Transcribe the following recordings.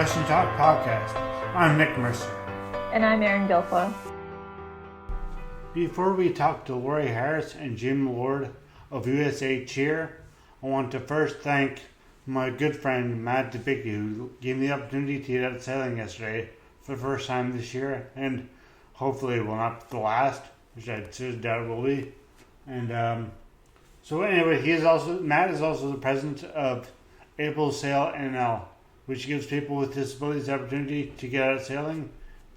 Concussion Talk podcast. I'm Nick Mercer. And I'm Erin Guilfoyle. Before we talk to Laurie Harris and Jim Lord of USA Cheer, I want to first thank my good friend Matt DeBicki, who gave me the opportunity to get out sailing yesterday for the first time this year, and hopefully it will not be the last, which I doubt it will be. And so anyway, Matt is also the president of April Sail NL, which gives people with disabilities the opportunity to get out sailing,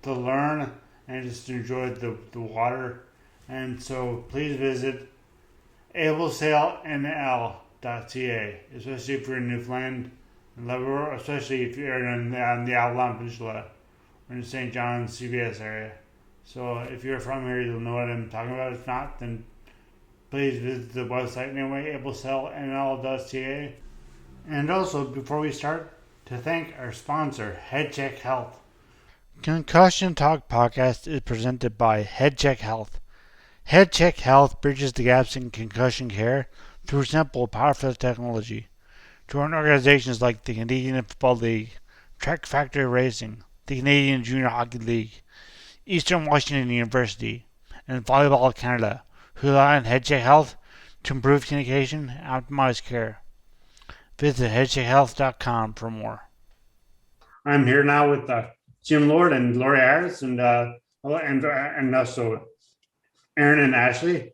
to learn, and just to enjoy the water. And so please visit ablesailnl.ca, especially if you're in Newfoundland and Labrador, especially if you're on the Avalon Peninsula or in the St. John's CBS area. So if you're from here, you'll know what I'm talking about. If not, then please visit the website anyway, ablesailnl.ca. And also, before we start, to thank our sponsor, HeadCheck Health. Concussion Talk podcast is presented by HeadCheck Health. HeadCheck Health bridges the gaps in concussion care through simple, powerful technology. Join organizations like the Canadian Football League, Track Factory Racing, the Canadian Junior Hockey League, Eastern Washington University, and Volleyball Canada, who rely on HeadCheck Health to improve communication and optimize care. Visit headcheckhealth.com for more. I'm here now with Jim Lord and Laurie Harris, and also Erin and Ashley,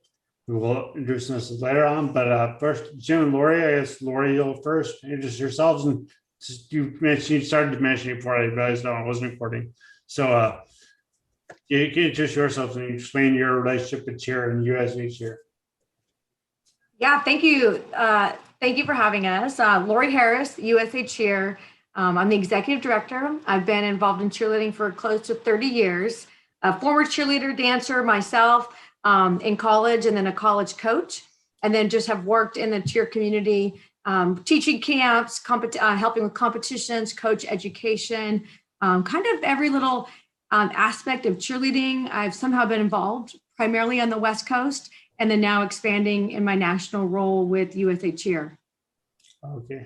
who will introduce us later on. But first, Jim and Laurie, I guess Laurie, you'll first introduce yourselves. And you started to mention it before I realized I wasn't recording. So you can introduce yourselves and explain your relationship with Cheer and USA Cheer. Yeah, thank you. Thank you for having us. Laurie Harris, USA Cheer. I'm the executive director. I've been involved in cheerleading for close to 30 years. A former cheerleader, dancer myself in college, and then a college coach, and then just have worked in the cheer community, teaching camps, helping with competitions, coach education, kind of every little aspect of cheerleading. I've somehow been involved, primarily on the West Coast, and then now expanding in my national role with USA Cheer. Okay,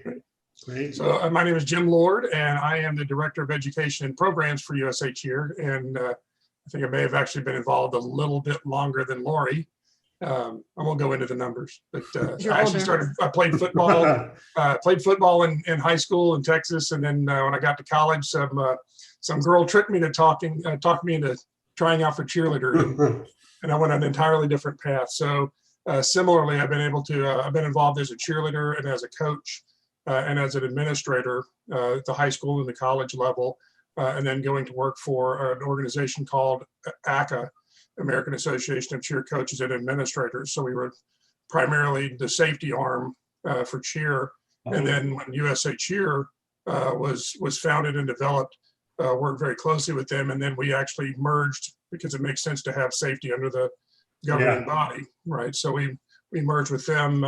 great. So my name is Jim Lord, and I am the Director of Education and Programs for USA Cheer. And I think I may have actually been involved a little bit longer than Laurie. I won't go into the numbers, but I played football, in high school in Texas. And then when I got to college, some girl tricked me to talked me into trying out for cheerleader. And I went an entirely different path. So similarly, I've been involved as a cheerleader and as a coach and as an administrator at the high school and the college level, and then going to work for an organization called ACA, American Association of Cheer Coaches and Administrators. So we were primarily the safety arm for cheer. And then when USA Cheer was founded and developed, worked very closely with them, and then we actually merged because it makes sense to have safety under the governing body, right? So we merged with them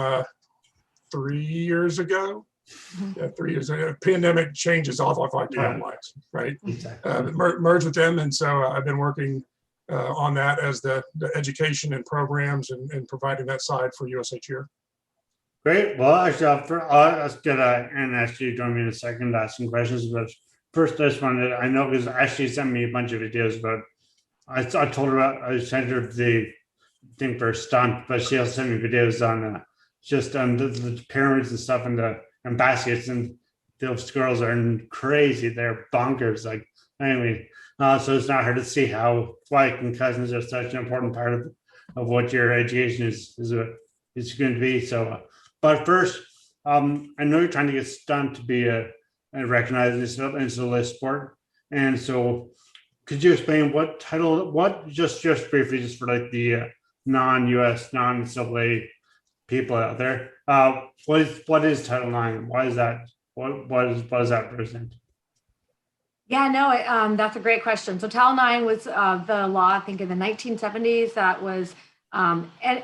3 years ago. Yeah, 3 years ago. Pandemic changes all of our timelines, right? Exactly. Merged with them, and so I've been working on that as the education and programs and providing that side for USA Cheer. Great. Well, actually, I'll get Erin Ashley join me in a second to ask some questions. But first, I just wanted I know because Ashley sent me a bunch of videos about. I told her I sent her the thing for STUNT, but she also sent me videos on just on the pyramids and stuff and baskets, and those girls are crazy. They're bonkers. Like anyway, so it's not hard to see why concussions are such an important part of what your education is going to be. So, but first, I know you're trying to get STUNT to be recognized as a list sport, and so. Could you explain just briefly, just for like the non-US, non-NCAA people out there, what is Title IX? Why is that? What does that represent? Yeah, no, that's a great question. So Title IX was the law, I think in the 1970s, that was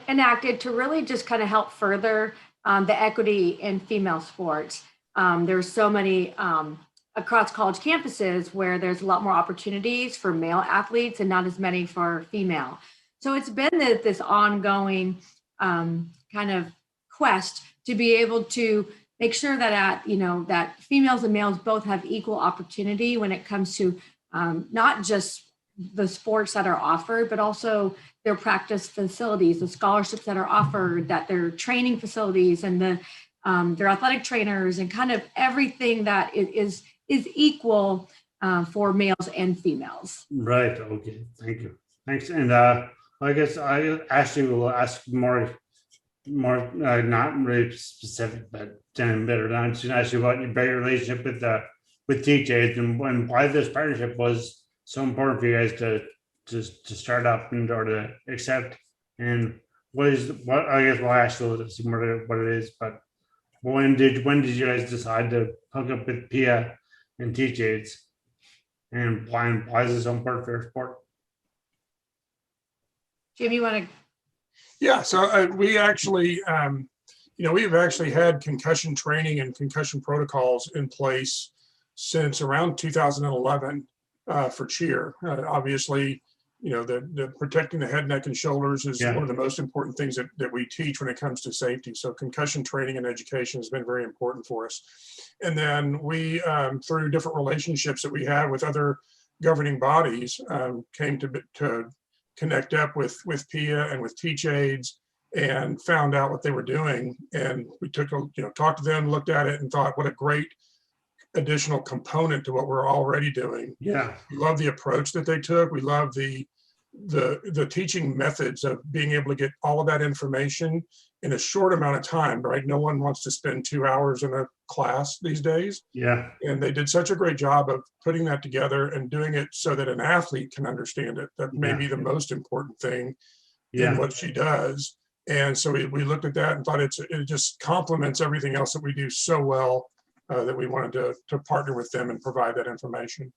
enacted to really just kind of help further the equity in female sports. There's so many across college campuses where there's a lot more opportunities for male athletes and not as many for female. So it's been this ongoing kind of quest to be able to make sure that that females and males both have equal opportunity when it comes to not just the sports that are offered, but also their practice facilities, the scholarships that are offered, that their training facilities and their athletic trainers, and kind of everything that is equal for males and females. Right. Okay. Thank you. Thanks. And I guess I actually will ask more not really specific, but better on actually about your relationship with TeachAids and why this partnership was so important for you guys to start up and or to accept. And what I guess we'll ask you more what it is, but when did you guys decide to hook up with PIA and TeachAids, and why is this so important for your sport? Jim, you want to? Yeah, so we actually, we've actually had concussion training and concussion protocols in place since around 2011 for cheer. Obviously, the protecting the head, neck, and shoulders is one of the most important things that we teach when it comes to safety. So concussion training and education has been very important for us. And then we, through different relationships that we had with other governing bodies, came to connect up with PIA and with TeachAids and found out what they were doing. And we talked to them, looked at it, and thought, what a great additional component to what we're already doing. Yeah. We love the approach that they took. We love the teaching methods of being able to get all of that information in a short amount of time, right? No one wants to spend 2 hours in a class these days. Yeah. And they did such a great job of putting that together and doing it so that an athlete can understand it. That may be the most important thing in what she does. And so we looked at that and thought it just complements everything else that we do so well, that we wanted to partner with them and provide that information.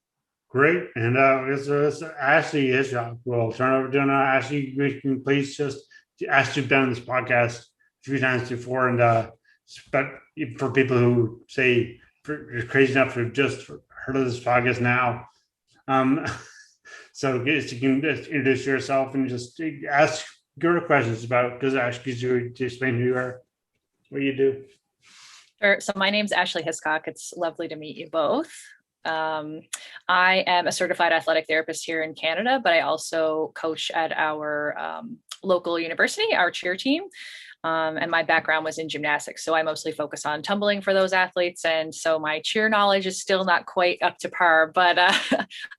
Great. And it's Ashley Hiscock. We'll turn over to Ashley. You can please just ask you've done this podcast a few times before, and but for people who say are crazy enough to have just heard of this podcast now, so you can just introduce yourself and just ask your questions about, because Ashley, you to explain who you are, what you do. Sure. So my name's Ashley Hiscock. It's lovely to meet you both. I am a certified athletic therapist here in Canada, but I also coach at our local university, our cheer team. And my background was in gymnastics. So I mostly focus on tumbling for those athletes. And so my cheer knowledge is still not quite up to par, but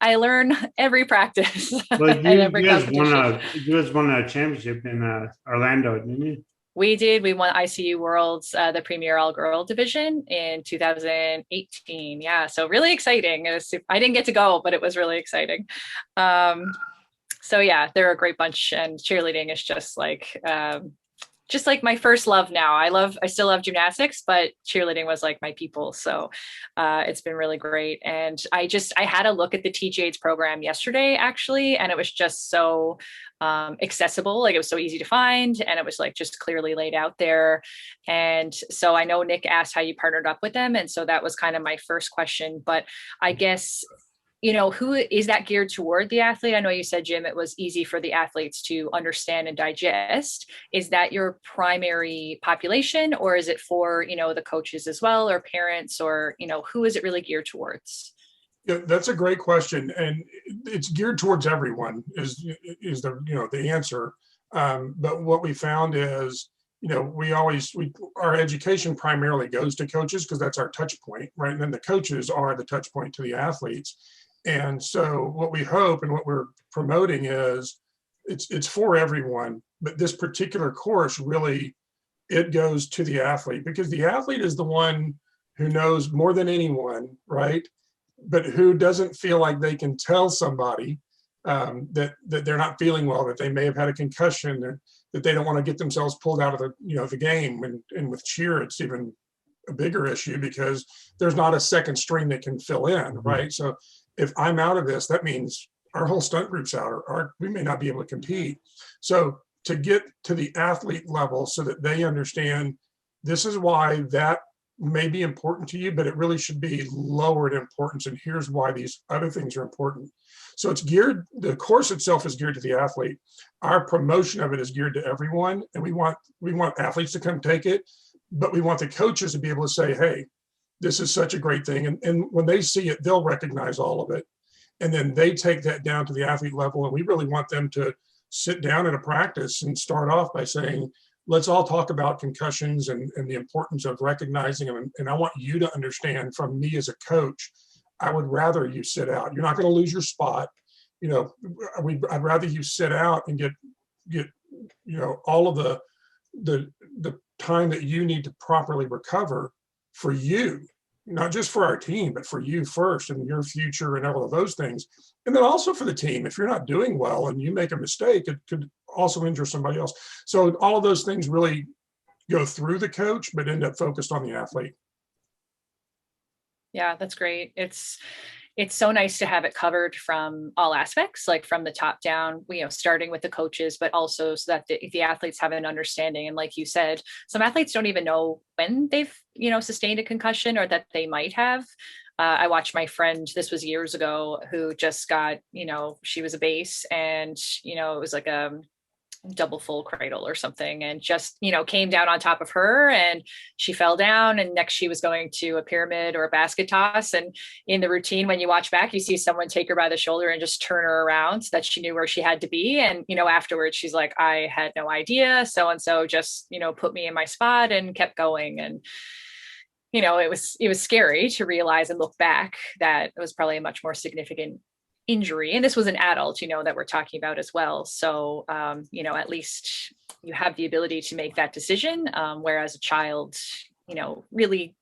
I learn every practice. Well, you guys won a championship in Orlando, didn't you? We did. We won ICU Worlds, the Premier All-Girl Division in 2018. Yeah, so really exciting. I didn't get to go, but it was really exciting. So yeah, they're a great bunch, and cheerleading is just like my first love now. I still love gymnastics, but cheerleading was like my people. So it's been really great. And I had a look at the TeachAids program yesterday, actually, and it was just so accessible. Like, it was so easy to find, and it was like just clearly laid out there. And so I know Nick asked how you partnered up with them. And so that was kind of my first question, but I guess, who is that geared toward the athlete? I know you said, Jim, it was easy for the athletes to understand and digest. Is that your primary population, or is it for, the coaches as well, or parents, or, who is it really geared towards? Yeah, that's a great question. And it's geared towards everyone is the answer. But what we found is, our education primarily goes to coaches because that's our touch point, right? And then the coaches are the touch point to the athletes. And so what we hope and what we're promoting is it's for everyone, but this particular course really, it goes to the athlete, because the athlete is the one who knows more than anyone, right? But who doesn't feel like they can tell somebody that they're not feeling well, that they may have had a concussion, that they don't want to get themselves pulled out of the game. And with cheer, it's even a bigger issue because there's not a second string that can fill in, right? So if I'm out of this, that means our whole stunt group's out, or we may not be able to compete. So to get to the athlete level so that they understand this is why that may be important to you, but it really should be lowered importance. And here's why these other things are important. So it's geared, the course itself is geared to the athlete. Our promotion of it is geared to everyone. And we want athletes to come take it, but we want the coaches to be able to say, hey, this is such a great thing. And when they see it, they'll recognize all of it. And then they take that down to the athlete level. And we really want them to sit down in a practice and start off by saying, let's all talk about concussions and the importance of recognizing them. And I want you to understand from me as a coach, I would rather you sit out. You're not going to lose your spot. You know, I'd rather you sit out and get, you know, all of the time that you need to properly recover for you, not just for our team, but for you first and your future and all of those things. And then also for the team, if you're not doing well and you make a mistake, it could also injure somebody else. So all of those things really go through the coach, but end up focused on the athlete. Yeah, that's great. It's so nice to have it covered from all aspects, like from the top down, you know, starting with the coaches, but also so that the athletes have an understanding. And like you said, some athletes don't even know when they've, you know, sustained a concussion or that they might have. I watched my friend, this was years ago, who just got, you know, she was a base and, you know, it was like a double full cradle or something, and just, you know, came down on top of her and she fell down, and next she was going to a pyramid or a basket toss. And in the routine, when you watch back, you see someone take her by the shoulder and just turn her around so that she knew where she had to be. And, you know, afterwards she's like, I had no idea, so-and-so just, you know, put me in my spot and kept going. And, you know, it was scary to realize and look back that it was probably a much more significant injury. And this was an adult, you know, that we're talking about as well. So, you know, at least you have the ability to make that decision. Whereas a child, you know, really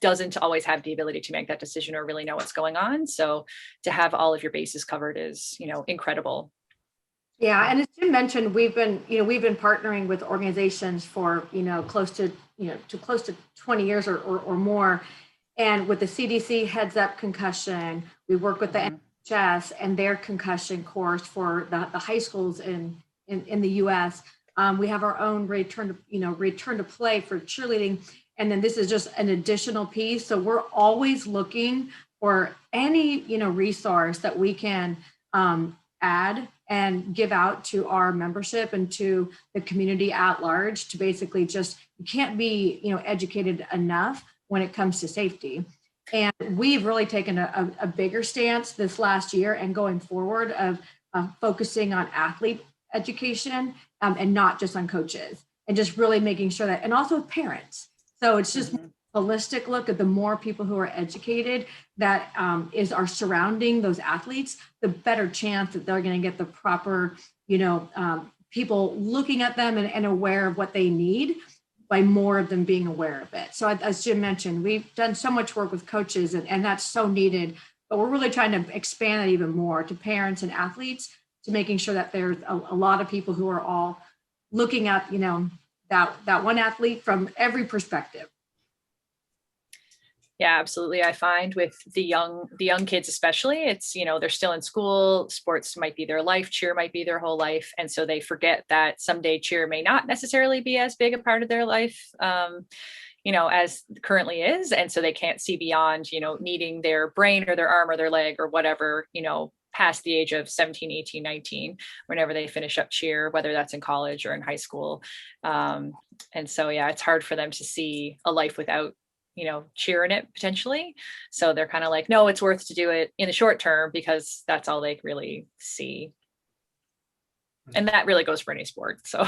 doesn't always have the ability to make that decision or really know what's going on. So to have all of your bases covered is, you know, incredible. Yeah. And as Jim mentioned, we've been partnering with organizations for, you know, close to 20 years or more. And with the CDC Heads Up Concussion, we work with the NHS and their concussion course for the high schools in the US. We have our own return to play for cheerleading. And then this is just an additional piece. So we're always looking for any, you know, resource that we can add and give out to our membership and to the community at large to basically just, you can't be, you know, educated enough when it comes to safety. And we've really taken a bigger stance this last year and going forward of focusing on athlete education and not just on coaches, and just really making sure that, and also with parents. So it's just a holistic look at the more people who are educated that are surrounding those athletes, the better chance that they're going to get the proper, you know, people looking at them and aware of what they need, by more of them being aware of it. So as Jim mentioned, we've done so much work with coaches and that's so needed, but we're really trying to expand it even more to parents and athletes, to making sure that there's a lot of people who are all looking at, you know, that one athlete from every perspective. Yeah, absolutely. I find with the young kids, especially, it's, you know, they're still in school, sports might be their life, cheer might be their whole life. And so they forget that someday cheer may not necessarily be as big a part of their life, you know, as currently is. And so they can't see beyond, you know, needing their brain or their arm or their leg or whatever, you know, past the age of 17, 18, 19, whenever they finish up cheer, whether that's in college or in high school. And so, yeah, it's hard for them to see a life without, you know, cheer in it potentially. So they're kind of like, no, it's worth to do it in the short term because that's all they really see. And that really goes for any sport. So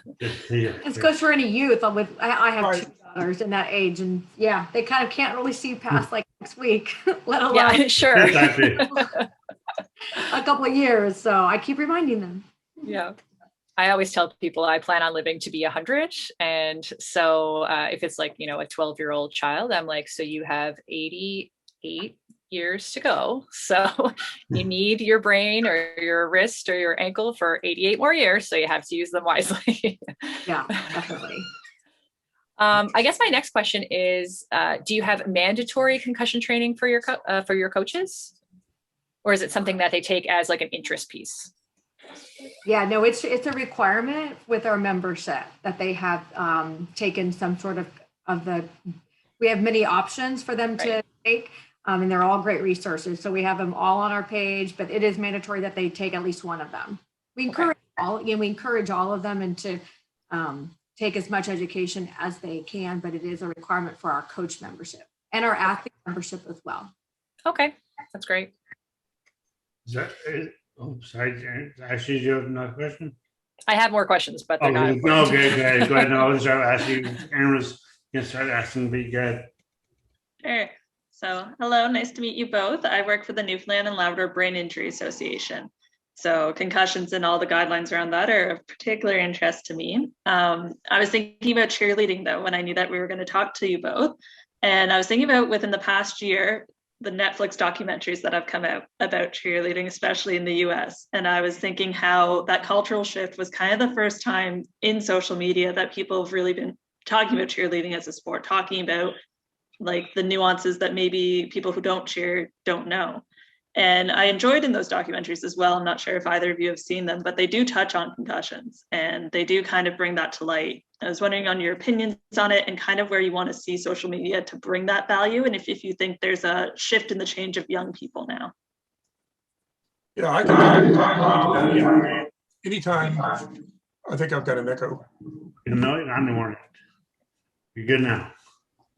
it goes for any youth. I have two daughters in that age, and yeah, they kind of can't really see past like next week, let alone a couple of years. So I keep reminding them. Yeah. I always tell people I plan on living to be 100. And so if it's like, you know, a 12-year-old child, I'm like, so you have 88 years to go. So you need your brain or your wrist or your ankle for 88 more years. So you have to use them wisely. Yeah, definitely. I guess my next question is, do you have mandatory concussion training for your coaches? Or is it something that they take as like an interest piece? Yeah, no, it's a requirement with our membership that they have taken some sort of we have many options for them to take, and they're all great resources. So we have them all on our page, but it is mandatory that they take at least one of them. We encourage all of them and to take as much education as they can, but it is a requirement for our coach membership and our athlete membership as well. Okay, that's great. Sorry, actually, do you have another question? I have more questions, but they're not. No, okay, go ahead. No, I'll just start asking. Erin was going to start asking, but you go ahead. Sure. So, hello, nice to meet you both. I work for the Newfoundland and Labrador Brain Injury Association. So concussions and all the guidelines around that are of particular interest to me. I was thinking about cheerleading though, when I knew that we were going to talk to you both. And I was thinking about within the past year, the Netflix documentaries that have come out about cheerleading, especially in the US. And I was thinking how that cultural shift was kind of the first time in social media that people have really been talking about cheerleading as a sport, talking about like the nuances that maybe people who don't cheer don't know. And I enjoyed in those documentaries as well. I'm not sure if either of you have seen them, but they do touch on concussions and they do kind of bring that to light. I was wondering on your opinions on it and kind of where you want to see social media to bring that value. And if you think there's a shift in the change of young people now. Yeah, I can. Anytime. I think I've got an echo. No, I'm the one. You're good now.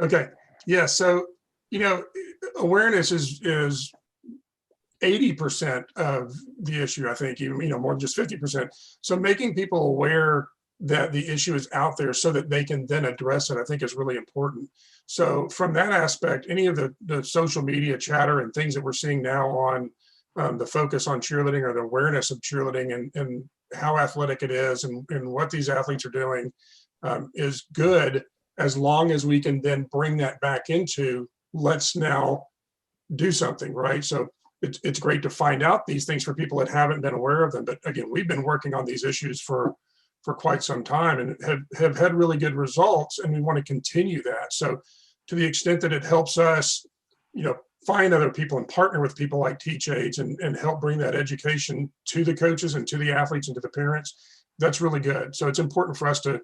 Okay. Yeah. So, awareness is 80% of the issue, I think, even, more than just 50%. So making people aware that the issue is out there so that they can then address it, I think is really important. So from that aspect, any of the social media chatter and things that we're seeing now on the focus on cheerleading or the awareness of cheerleading and how athletic it is and what these athletes are doing is good, as long as we can then bring that back into let's now do something, right? So it's great to find out these things for people that haven't been aware of them. But again, we've been working on these issues for quite some time and have had really good results, and we want to continue that. So to the extent that it helps us, find other people and partner with people like TeachAids and help bring that education to the coaches and to the athletes and to the parents, that's really good. So it's important for us to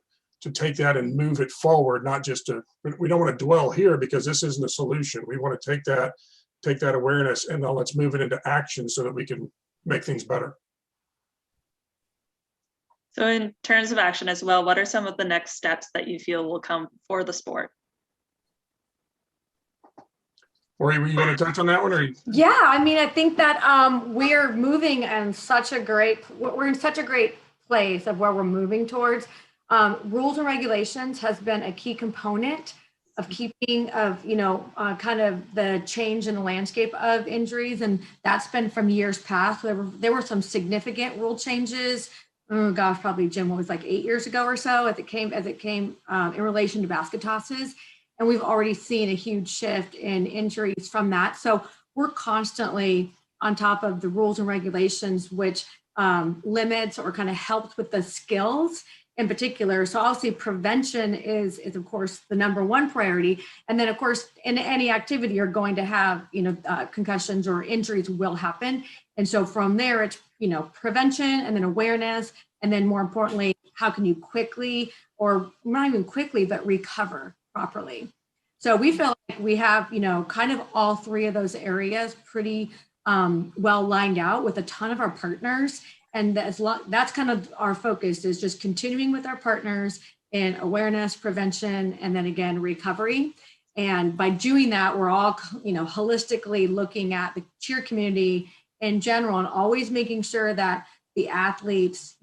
take that and move it forward, not just we don't want to dwell here because this isn't a solution. We want to take that awareness and then let's move it into action so that we can make things better. So in terms of action as well, what are some of the next steps that you feel will come for the sport? Or you want to touch on that one? Or Yeah, I mean, I think that we're moving in we're in such a great place of where we're moving towards. Rules and regulations has been a key component of keeping kind of the change in the landscape of injuries. And that's been from years past. There were some significant rule changes. Oh gosh, probably Jim, what was like 8 years ago or so as it came in relation to basket tosses. And we've already seen a huge shift in injuries from that. So we're constantly on top of the rules and regulations, which limits or kind of helps with the skills in particular. So I'll say prevention is of course the number one priority. And then of course, in any activity you're going to have, concussions or injuries will happen. And so from there, it's, prevention and then awareness. And then more importantly, how can you quickly, or not even quickly, but recover properly. So we feel like we have, kind of all three of those areas pretty well lined out with a ton of our partners. And that's kind of our focus, is just continuing with our partners in awareness, prevention, and then again, recovery. And by doing that, we're all, holistically looking at the cheer community in general and always making sure that the athletes,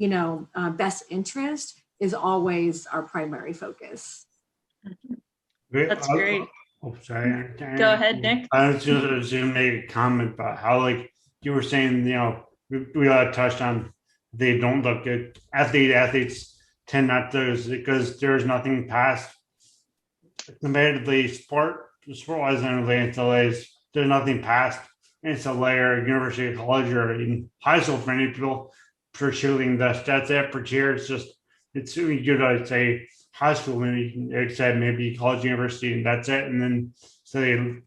best interest is always our primary focus. That's great. Oh, sorry. Go ahead, Nick. I was just going to make a comment about how, like you were saying, we touched on they don't look good. Athletes tend not to, because there's nothing past competitively sport-wise and related to there's nothing past NCAA or university or college or even high school for many people for cheerleading. That's it for cheer. It's really good. I'd say high school, maybe except maybe college, university, and that's it. And then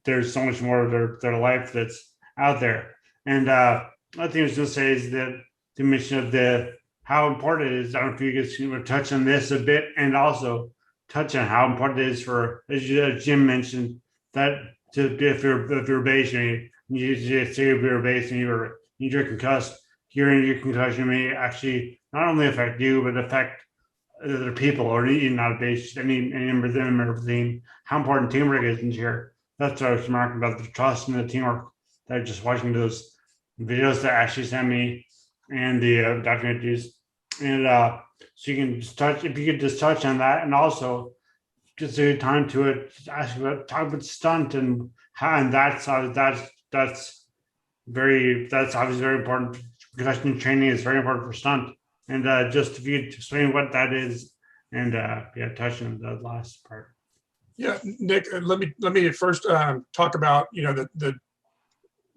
there's so much more of their life that's out there. And I think I was going to say is that the mission of how important it is. I don't know if you guys can touch on this a bit, and also touch on how important it is for, as Jim mentioned, that if you're based, you just say if you're based and you're concussed, hearing your concussion may actually not only affect you, but affect other people, or even not based any member of the team, how important teamwork is in cheer. That's what I was remarking about, the trust and the teamwork. That just watching those videos that Ashley sent me and the documentaries, and so you can just touch, if you could just touch on that, and also just a good time to it. Ask about, talk about stunt and how, and that's that's obviously very important. Concussion training is very important for stunt, and just if you could explain what that is, and yeah, touch on the last part. Yeah, Nick, let me first talk about, you know,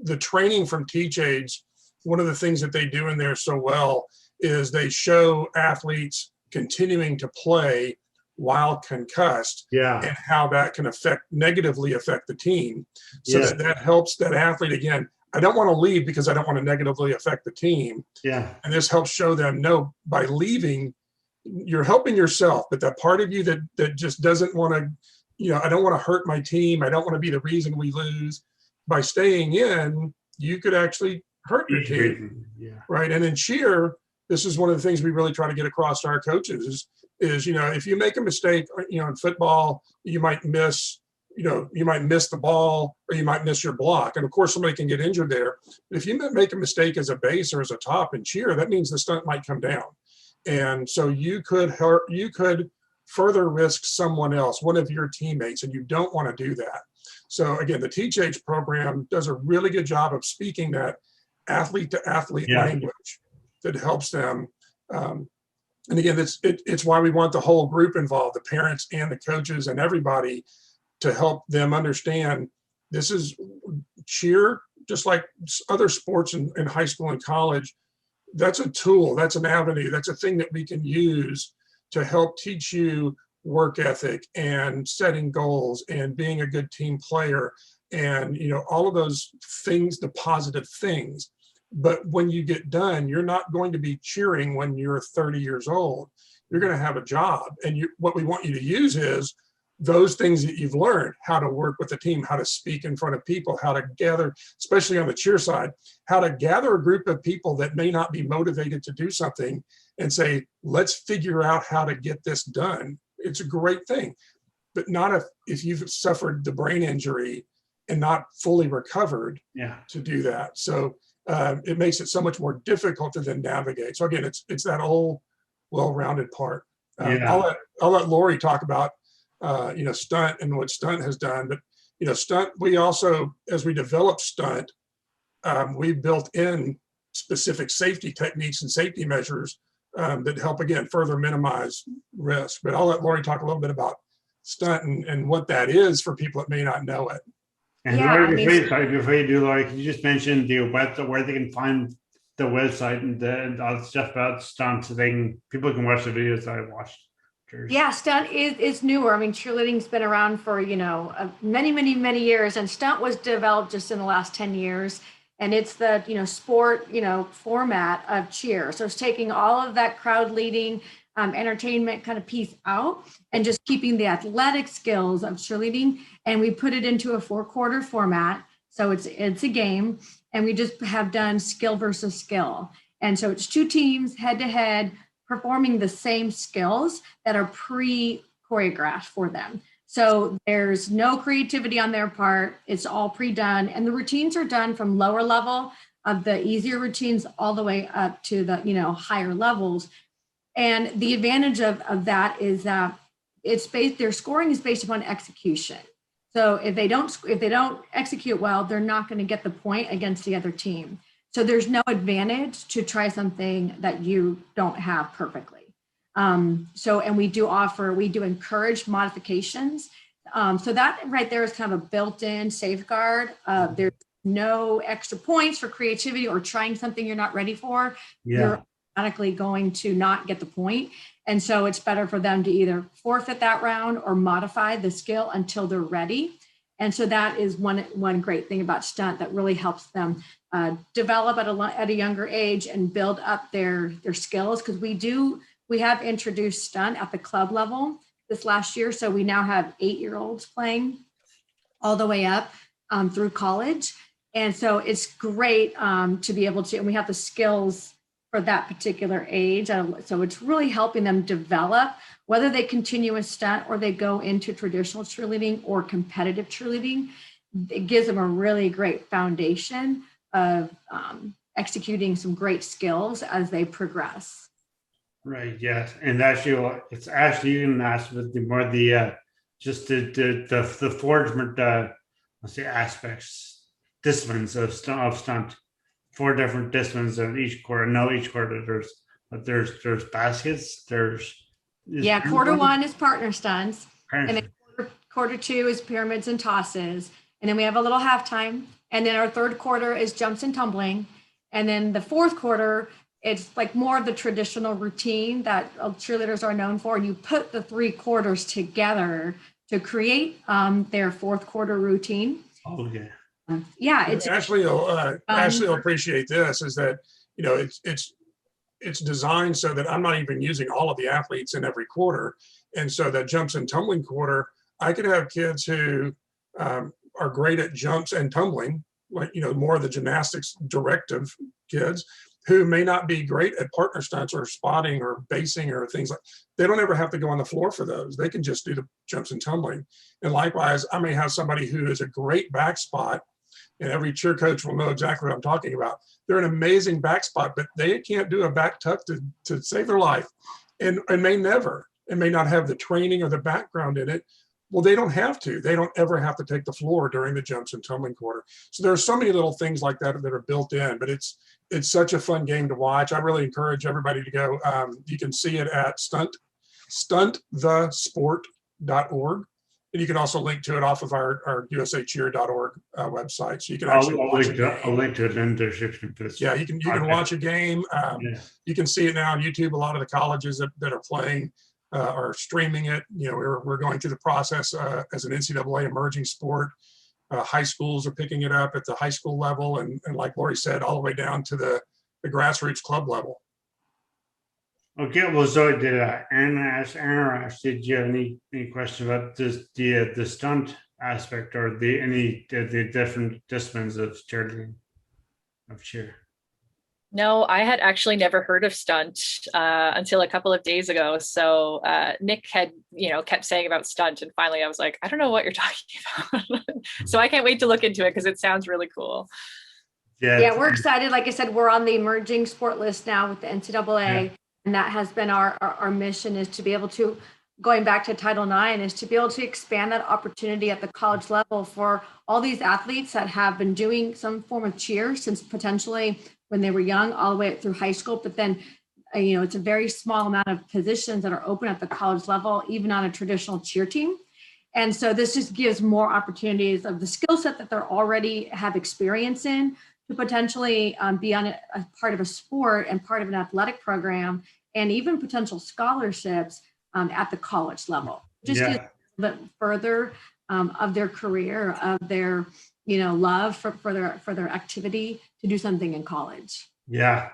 the training from TeachAids. One of the things that they do in there so well is they show athletes continuing to play while concussed, Yeah, and how that can negatively affect the team. So yeah, that helps that athlete. Again, I don't want to leave because I don't want to negatively affect the team. yeah, And this helps show them, no, by leaving, you're helping yourself, but that part of you that just doesn't want to, you know, I don't want to hurt my team, I don't want to be the reason we lose. By staying in, you could actually hurt your team. yeah, Right. And in cheer, this is one of the things we really try to get across to our coaches is, you know, if you make a mistake, you know, in football, you might miss the ball, or you might miss your block. And of course, somebody can get injured there. But if you make a mistake as a base or as a top in cheer, that means the stunt might come down. And so you could further risk someone else, one of your teammates, and you don't want to do that. So again, the TeachAids program does a really good job of speaking that athlete to athlete language that helps them. And again, it's why we want the whole group involved, the parents and the coaches and everybody, to help them understand this is cheer, just like other sports in high school and college. That's a tool, that's an avenue, that's a thing that we can use to help teach you work ethic and setting goals and being a good team player, and, you know, all of those things, the positive things. But when you get done, you're not going to be cheering when you're 30 years old. You're going to have a job, and what we want you to use is those things that you've learned, how to work with a team, how to speak in front of people, how to gather, especially on the cheer side, how to gather a group of people that may not be motivated to do something and say, let's figure out how to get this done. It's a great thing, but not if you've suffered the brain injury and not fully recovered to do that. So it makes it so much more difficult to then navigate. So again, it's that whole well-rounded part. I'll let Laurie talk about you know, stunt and what stunt has done. But, you know, stunt, we also, as we develop stunt, we built in specific safety techniques and safety measures that help, again, further minimize risk. But I'll let Laurie talk a little bit about stunt and what that is for people that may not know it. And Laurie, before you do, Laurie, can you just mention the website where they can find the website and all the stuff about stunt, so people can watch the videos that I watched? Yeah, stunt is newer. I mean, cheerleading's been around for, you know, many years, and stunt was developed just in the last 10 years. And it's the, you know, sport, you know, format of cheer. So it's taking all of that crowd leading, entertainment kind of piece out, and just keeping the athletic skills of cheerleading. And we put it into a 4-quarter format. So it's a game, and we just have done skill versus skill. And so it's 2 teams head to head, performing the same skills that are pre-choreographed for them. So there's no creativity on their part. It's all pre-done. And the routines are done from lower level of the easier routines all the way up to the, you know, higher levels. And the advantage of that is that their scoring is based upon execution. So if they don't execute well, they're not going to get the point against the other team. So there's no advantage to try something that you don't have perfectly. And we do encourage modifications. So that right there is kind of a built-in safeguard. There's no extra points for creativity or trying something you're not ready for. You're automatically going to not get the point. And so it's better for them to either forfeit that round or modify the skill until they're ready. And so that is one great thing about stunt that really helps them develop at a younger age and build up their skills. Because we have introduced stunt at the club level this last year. So we now have 8-year-olds playing all the way up through college. And so it's great to be able to, and we have the skills for that particular age. So it's really helping them develop, whether they continue a stunt or they go into traditional cheerleading or competitive cheerleading. It gives them a really great foundation of executing some great skills as they progress. Right. Yes. And actually, it's actually you can ask with the more the just the four different let's say aspects, disciplines of stunt. Four different disciplines of each quarter. No, each quarter there's baskets. Quarter one is partner stunts, and Partnership. then quarter two is pyramids and tosses, and then we have a little halftime, and then our third quarter is jumps and tumbling, and then the fourth quarter it's like more of the traditional routine that cheerleaders are known for. And you put the 3 quarters together to create their fourth quarter routine. Okay. It's Ashley will appreciate this, is that, you know, it's designed so that I'm not even using all of the athletes in every quarter. And so that jumps and tumbling quarter, I could have kids who are great at jumps and tumbling, like, you know, more of the gymnastics directive kids who may not be great at partner stunts or spotting or basing or things like. They don't ever have to go on the floor for those. They can just do the jumps and tumbling. And likewise, I may have somebody who is a great back spot, and every cheer coach will know exactly what I'm talking about. They're an amazing back spot, but they can't do a back tuck to save their life, and may not have the training or the background in it. Well, they don't have to. They don't ever have to take the floor during the jumps and tumbling quarter. So there are so many little things like that that are built in, but it's such a fun game to watch. I really encourage everybody to go. You can see it at stuntthesport.org. And you can also link to it off of our usacheer.org website. So you can actually watch it. I'll link to it in the description for this. Yeah, you can watch a game. You can see it now on YouTube. A lot of the colleges that are playing are streaming it. You know, we're going through the process as an NCAA emerging sport. High schools are picking it up at the high school level, and like Laurie said, all the way down to the grassroots club level. Okay, well, so did Erin ask, did you have any questions about the stunt aspect or the different disciplines of cheerleading, of cheer? No, I had actually never heard of stunt until a couple of days ago. So Nick had, kept saying about stunt, and finally I was like, I don't know what you're talking about. So I can't wait to look into it because it sounds really cool. Yeah, we're excited. Like I said, we're on the emerging sport list now with the NCAA, and that has been our mission, is to be able to, going back to Title IX, is to be able to expand that opportunity at the college level for all these athletes that have been doing some form of cheer since potentially when they were young, all the way through high school. But then, it's a very small amount of positions that are open at the college level, even on a traditional cheer team. And so this just gives more opportunities of the skill set that they're already have experience in to potentially be on a part of a sport and part of an athletic program, and even potential scholarships at the college level. Just gives a little bit further of their career, of their love for their activity to do something in college. Yeah,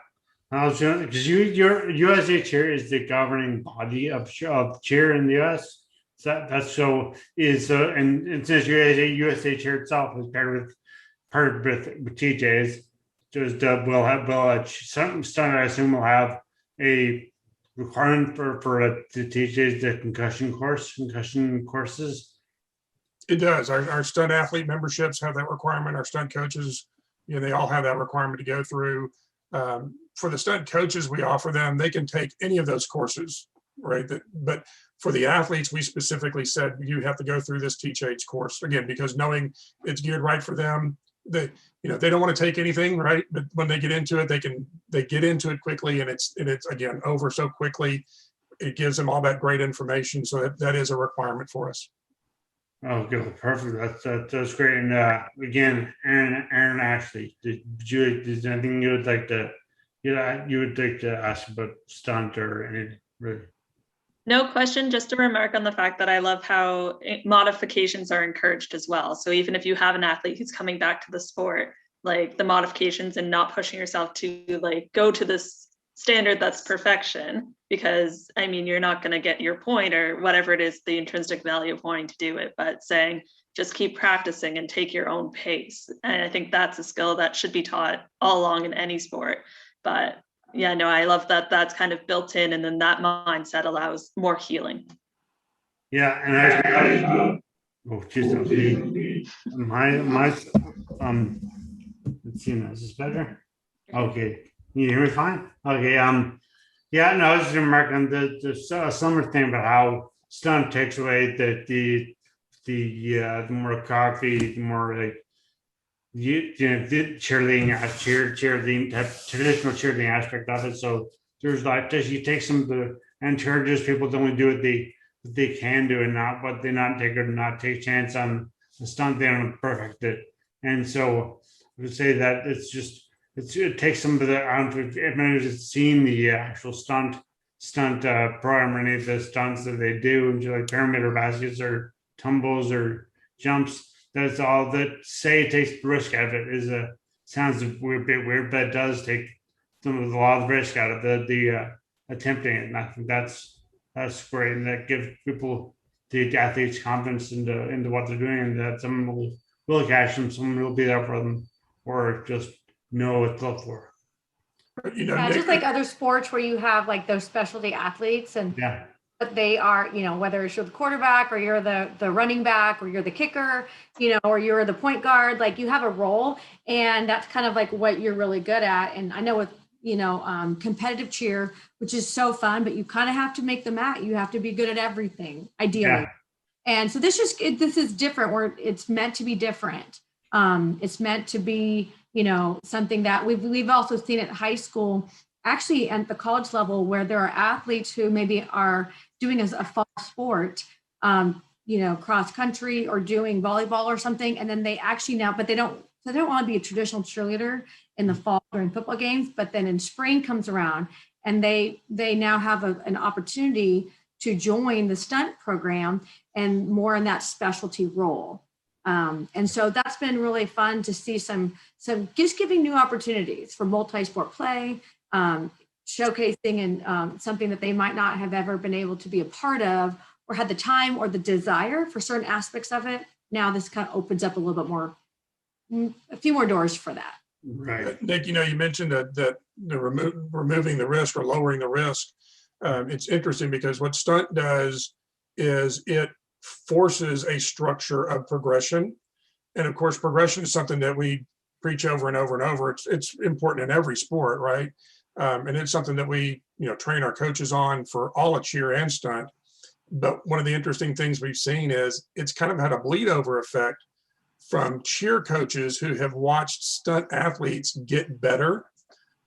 because your USA Cheer is the governing body of cheer in the US. So that's so is and since USA Cheer itself is paired with TeachAids, we'll have some stunt, I assume, will have a requirement for the TeachAids, the concussion courses. It does. Our stunt athlete memberships have that requirement. Our stunt coaches, they all have that requirement to go through. For the stunt coaches, we offer them, they can take any of those courses, right? But for the athletes, we specifically said, you have to go through this TeachAids course, again, because knowing it's geared right for them. They don't want to take anything, right? But when they get into it, they get into it quickly, and it's again over so quickly. It gives them all that great information. So that is a requirement for us. Oh, good, perfect. That's great. And again, Erin, Ashley, is there anything you would like to ask about stunt or anything really? No question, just a remark on the fact that I love how modifications are encouraged as well. So even if you have an athlete who's coming back to the sport, like the modifications and not pushing yourself to like go to this standard that's perfection, because you're not going to get your point or whatever it is, the intrinsic value of wanting to do it, but saying just keep practicing and take your own pace. And I think that's a skill that should be taught all along in any sport. But yeah, no, I love that that's kind of built in, and then that mindset allows more healing. Yeah, and actually, oh, geez, my let's see now, is this better? Okay, can you hear me fine? Okay, yeah, no, I was just remarking the summer thing about how stunt takes away the more coffee, the more like the cheerleading, cheerleading traditional cheerleading aspect of it. So there's like just you take some of the encourages people to only do what they can do and not what they not take or not take chance on the stunt they don't perfect it. And so I would say that it takes some of the I don't know if anybody's seen the actual stunt program or any of the stunts that they do, and like pyramid baskets or tumbles or jumps. That's all that say it takes the risk out of it is sounds a bit weird, but it does take a lot of the risk out of the attempting it. And I think that's great, and that gives people the athletes confidence into what they're doing, and that someone will catch them, someone will be there for them, or just know what to look for. Yeah, just like other sports where you have like those specialty athletes, and yeah, but they are, whether it's you're the quarterback or you're the running back or you're the kicker, or you're the point guard, like you have a role, and that's kind of like what you're really good at. And I know with competitive cheer, which is so fun, but you kind of have to make the mat. You have to be good at everything, ideally. Yeah. And so this is different, where it's meant to be different. It's meant to be, something that we've also seen at high school, actually at the college level, where there are athletes who maybe are doing as a fall sport, cross country or doing volleyball or something. And then they actually but they don't want to be a traditional cheerleader in the fall during football games, but then in spring comes around and they now have an opportunity to join the stunt program and more in that specialty role. And so that's been really fun to see some just giving new opportunities for multi-sport play, showcasing and something that they might not have ever been able to be a part of or had the time or the desire for certain aspects of it. Now this kind of opens up a little bit more, a few more doors for that. Right. Nick, you mentioned that the removing the risk or lowering the risk. It's interesting because what stunt does is it forces a structure of progression. And of course, progression is something that we preach over and over and over. It's important in every sport, right? And it's something that we, train our coaches on for all of cheer and stunt. But one of the interesting things we've seen is it's kind of had a bleed over effect from cheer coaches who have watched stunt athletes get better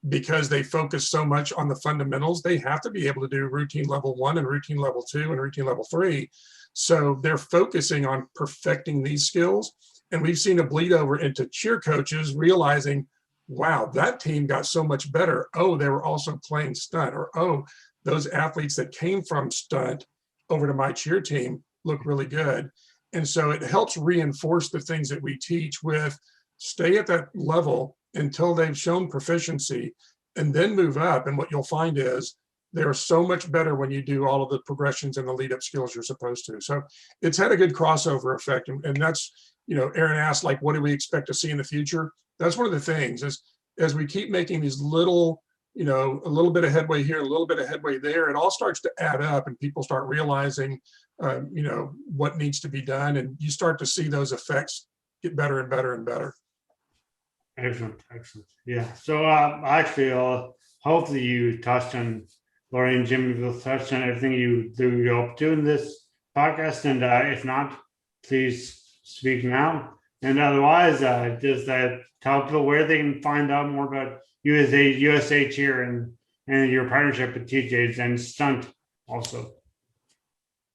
because they focus so much on the fundamentals. They have to be able to do routine level 1 and routine level 2 and routine level 3. So they're focusing on perfecting these skills. And we've seen a bleed over into cheer coaches realizing, wow, that team got so much better. Oh, they were also playing stunt. Or, oh, those athletes that came from stunt over to my cheer team look really good. And so it helps reinforce the things that we teach with stay at that level until they've shown proficiency and then move up. And what you'll find is they're so much better when you do all of the progressions and the lead up skills you're supposed to. So it's had a good crossover effect. And that's, Erin asked, like, what do we expect to see in the future? That's one of the things is as we keep making these little, a little bit of headway here, a little bit of headway there, it all starts to add up and people start realizing, what needs to be done. And you start to see those effects get better and better and better. Excellent. Yeah. So actually, hopefully you touched on, Laurie and Jimmy will touch on everything you're up to in this podcast. And if not, please speak now. And otherwise, just tell people where they can find out more about USA Cheer and your partnership with TeachAids and STUNT also.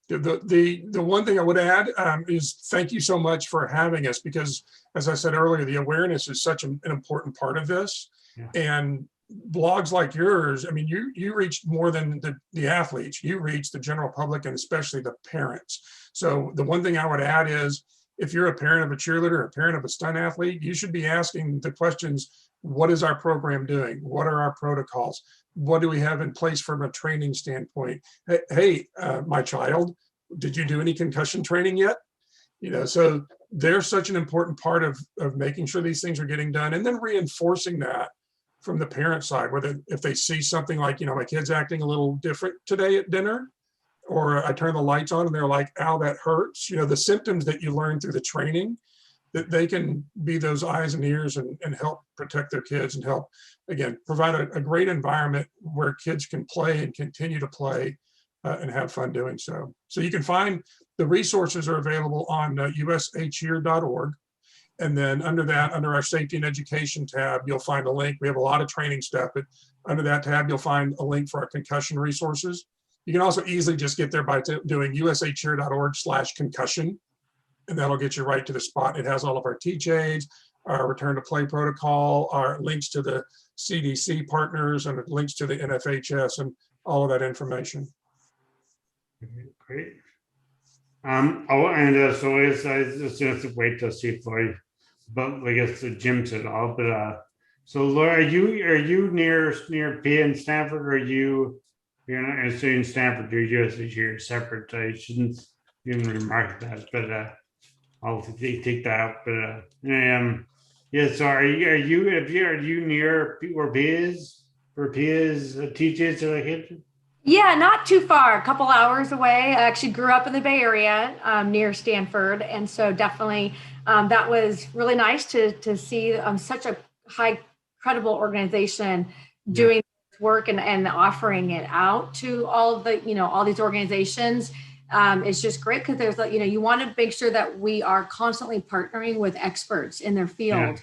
The one thing I would add is thank you so much for having us, because as I said earlier, the awareness is such an important part of this. Yeah. And blogs like yours, I mean, you reached more than the athletes, you reached the general public and especially the parents. So the one thing I would add is if you're a parent of a cheerleader, a parent of a stunt athlete, you should be asking the questions, what is our program doing? What are our protocols? What do we have in place from a training standpoint? Hey, my child, did you do any concussion training yet? So they're such an important part of making sure these things are getting done and then reinforcing that from the parent side, whether if they see something like, my kid's acting a little different today at dinner, or I turn the lights on and they're like, ow, that hurts. The symptoms that you learn through the training, that they can be those eyes and ears and help protect their kids and help, again, provide a great environment where kids can play and continue to play and have fun doing so. So you can find the resources are available on usacheer.org. And then under our safety and education tab, you'll find a link. We have a lot of training stuff, but under that tab, you'll find a link for our concussion resources. You can also easily just get there by doing usacheer.org/concussion, and that'll get you right to the spot. It has all of our TeachAids, our return to play protocol, our links to the CDC partners, and links to the NFHS, and all of that information. Great. So I just have to wait to see if I guess the gym said all. But so Laura, are you near P in Stanford, or you're not necessarily in Stanford? You're separate. I shouldn't even remark that, but I'll take that up. But yeah. So are you near where P is? Where P is teaches like? Yeah, not too far, a couple hours away. I actually grew up in the Bay Area near Stanford. And so definitely that was really nice to see such a high, credible organization doing this work and offering it out to all these organizations. It's just great because there's, you want to make sure that we are constantly partnering with experts in their field.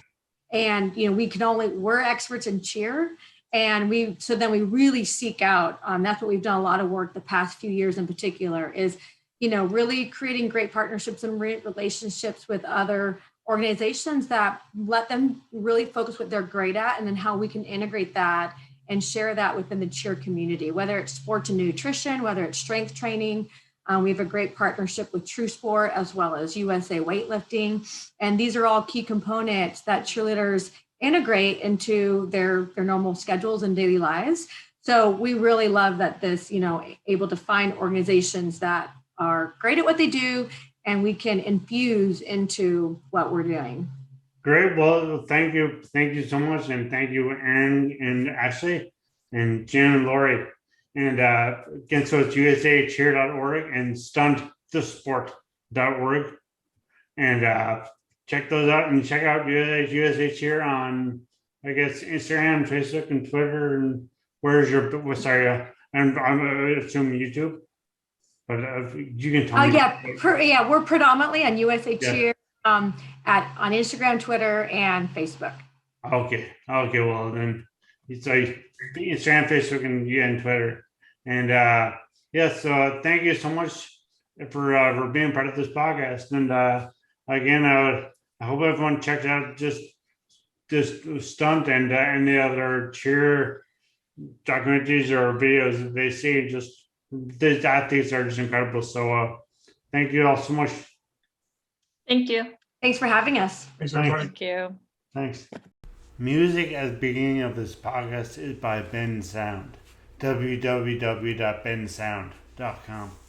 Yeah. And, we're experts in cheer. And then we really seek out, that's what we've done a lot of work the past few years in particular is, really creating great partnerships and relationships with other organizations that let them really focus what they're great at, and then how we can integrate that and share that within the cheer community, whether it's sports and nutrition, whether it's strength training. We have a great partnership with True Sport as well as USA Weightlifting. And these are all key components that cheerleaders integrate into their normal schedules and daily lives. So we really love that this, able to find organizations that are great at what they do and we can infuse into what we're doing. Great. Well, thank you. Thank you so much. And thank you, Erin and Ashley and Jen and Laurie. And again, so it's usacheer.org and stuntthesport.org. And check those out, and check out USA Cheer on, I guess, Instagram, Facebook, and Twitter. And where's your? I'm assuming YouTube, but you can tell me. We're predominantly on USA Cheer on Instagram, Twitter, and Facebook. Okay. Well, then it's like Instagram, Facebook, and Twitter. And so thank you so much for being part of this podcast. And again, I hope everyone checks out just Stunt and any other cheer documentaries or videos that they see. Just these athletes are just incredible. So thank you all so much. Thank you. Thanks for having us. Thank you. Thanks. Music at the beginning of this podcast is by Ben Sound. www.bensound.com.